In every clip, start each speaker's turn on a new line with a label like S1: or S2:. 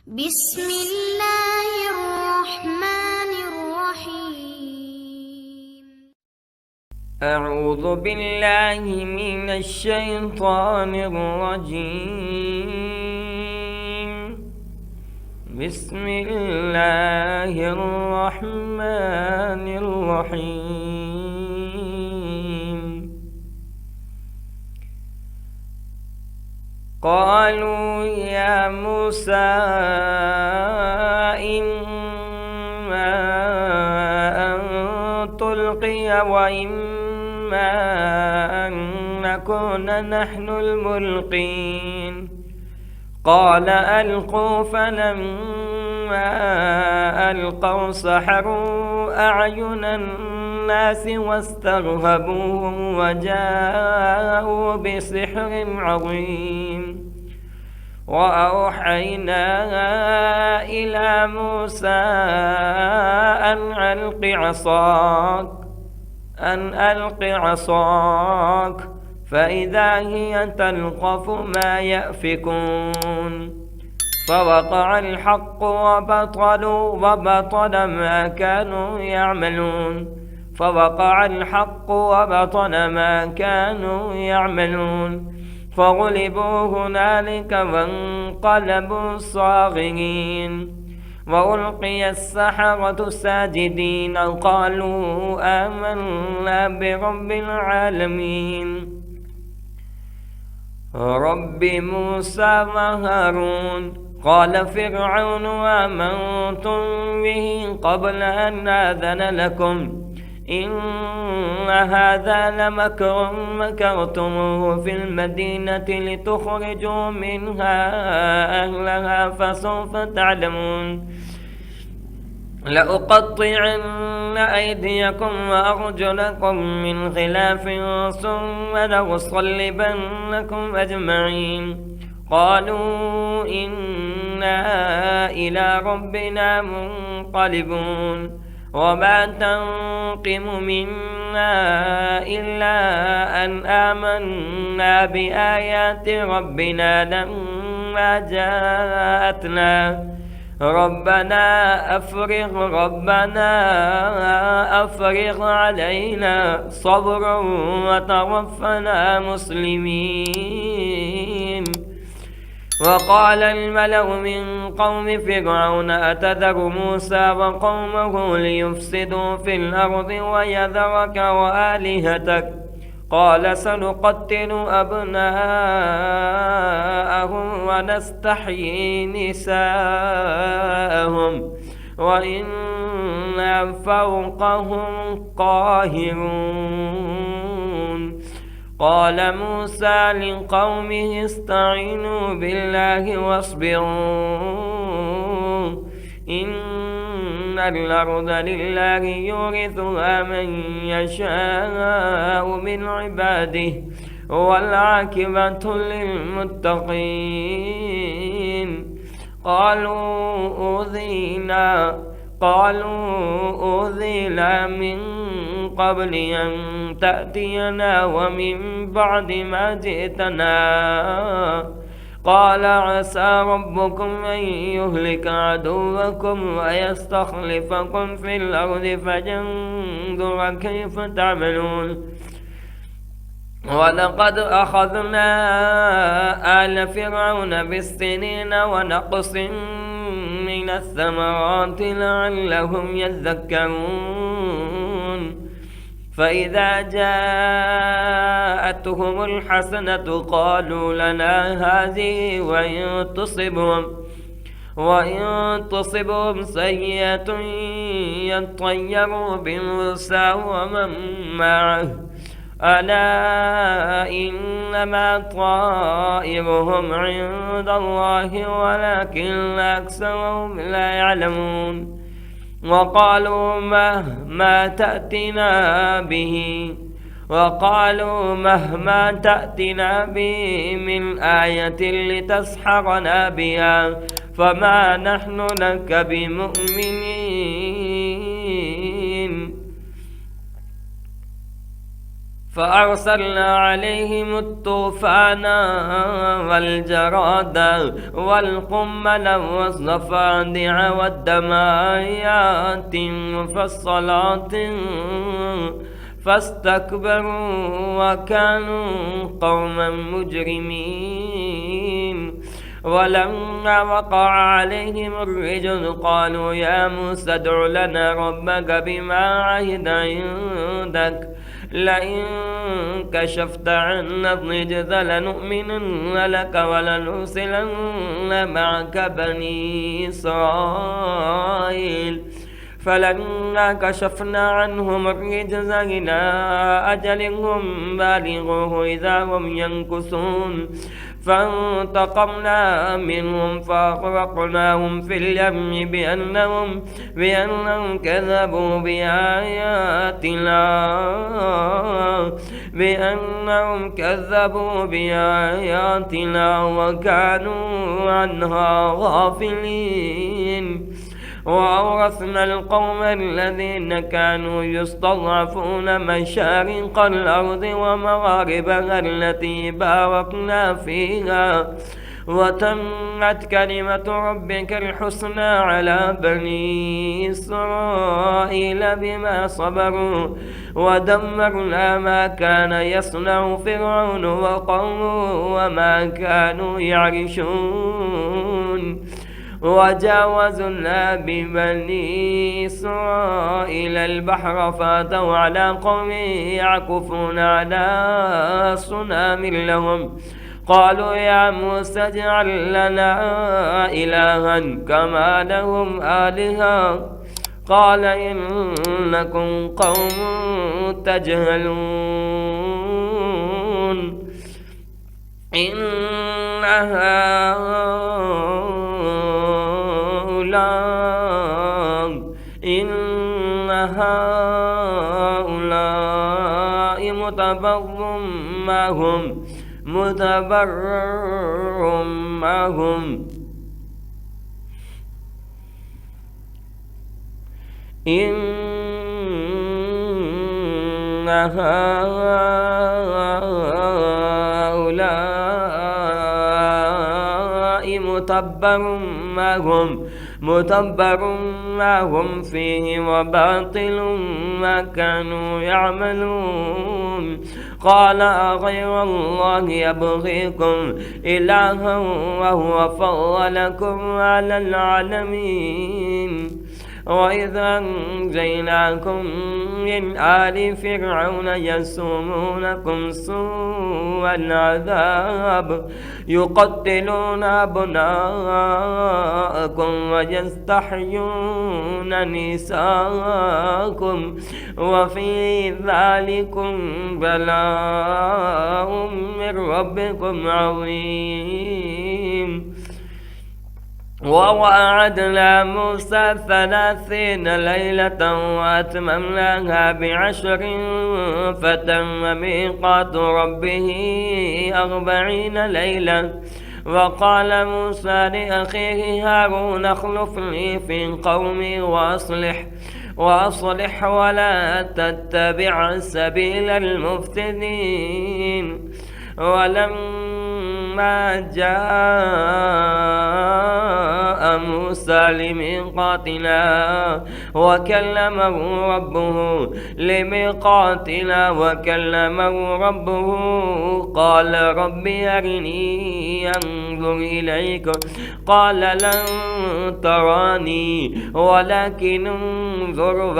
S1: بسم الله الرحمن الرحيم.
S2: أعوذ بالله من الشيطان الرجيم. بسم الله الرحمن الرحيم. قالوا يا موسى إما أن تلقي وإما أن نكون نحن الملقين. قال ألقوا، فلما ألقوا سحروا أعين الناس واسترهبوهم وجاءوا بسحر عظيم. وأوحينا إلى موسى أن ألق عصاك فإذا هي تلقف ما يأفكون. فوقع الحق وبطل ما كانوا يعملون. فغلبوا هنالك وانقلبوا صاغرين. وألقي السحرة ساجدين قالوا آمنا برب العالمين رب موسى وهارون. قال فرعون آمنتم به قبل أن آذن لكم إن هذا لمكر مكرتموه في المدينة لتخرجوا منها أهلها فسوف تعلمون. لأقطعن أيديكم وأرجلكم من خلاف ثم لأصلبنكم أجمعين. قالوا إنا إلى ربنا منقلبون. وما تنقم منا إلا أن آمنا بآيات ربنا لما جاءتنا. ربنا أفرغ علينا صبرا وتوفنا مسلمين. وقال الملأ من قوم فرعون أتذر موسى وقومه ليفسدوا في الأرض ويذرك وآلهتك. قال سنقتل أبناءهم ونستحيي نساءهم وإنا فوقهم قاهرون. قال موسى لقومه استعينوا بالله واصبروا إن الأرض لله يورثها من يشاء من عباده والعاقبة للمتقين. قالوا أوذينا من قبل أن تأتينا ومن بعد ما جئتنا. قال عسى ربكم أن يهلك عدوكم ويستخلفكم في الأرض فينظر كيف تعملون. ولقد أخذنا آل فرعون بالسنين ونقص من الثمرات لعلهم يذكرون. فإذا جاءتهم الحسنة قالوا لنا هذه وإن تصبهم سيئة يطيروا بموسى ومن معه ألا إنما طائرهم عند الله ولكن أكثرهم لا يعلمون. وقالوا مهما تأتنا به من آية لتسحرنا بها فما نحن لك بمؤمنين. فأرسلنا عليهم الطوفان والجراد والقمل والضفادع والدم آيات مفصلات فاستكبروا وكانوا قوما مجرمين. ولما وقع عليهم الرجز قالوا يا موسى ادع لنا ربك بما عهد عندك لئن كشفت عنا الرجز لنؤمنن لك ولنرسلن معك بني إسرائيل. فلما كشفنا عنهم الرجز إلى أجل هم بالغوه إذا هم ينكثون فانتقمنا منهم فأغرقناهم في اليم بأنهم كذبوا بآياتنا وكانوا عنها غافلين. وأورثنا القوم الذين كانوا يستضعفون مشارق الأرض ومغاربها التي باركنا فيها وتمت كلمة ربك الحسنى على بني إسرائيل بما صبروا ودمرنا ما كان يصنع فرعون وقومه وما كانوا يعرشون. وجاوزنا ببني إسرائيل البحر فاتوا على قوم يعكفون على صنام لهم قالوا يا موسى اجعل لنا إلها كما لهم آلهة قال إنكم قوم تجهلون. إن هؤلاء متبر ما هم إن هؤلاء متبر ما هم فيه وباطل ما كانوا يعملون. قال أغير الله يبغيكم إلها وهو فضلكم على العالمين. وإذا أنجيناكم من آل فرعون يسومونكم سوء العذاب يقتلون أبناءكم ويستحيون نساءكم وفي ذلكم بلاء من ربكم عظيم. ووعدنا موسى 30 ليلة وأتممناها ب10 فتم ميقات ربه 40 ليلة. وقال موسى لأخيه هارون اخلفني في قومي وأصلح ولا تتبع سبيل المفسدين. ولما جاء موسى لميقاتنا وكلمه ربه قال رب أرني أنظر إليك قال لن تراني ولكن انظر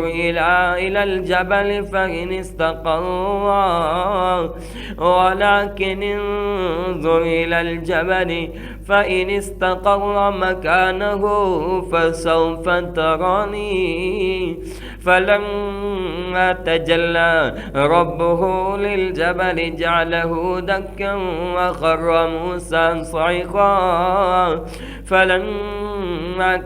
S2: إلى الجبل فإن استقر مكانه فسوف تراني. فلما تجلى ربه للجبل جعله دكا وخر موسى صعقا. فلما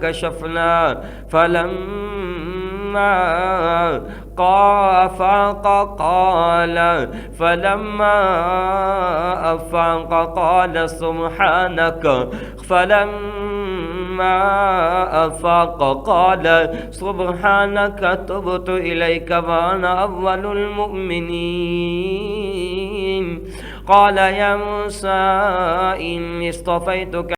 S2: فلما أفاق قال سبحانك تبت إليك وأنا أول المؤمنين. قال يا موسى إني اصطفيتك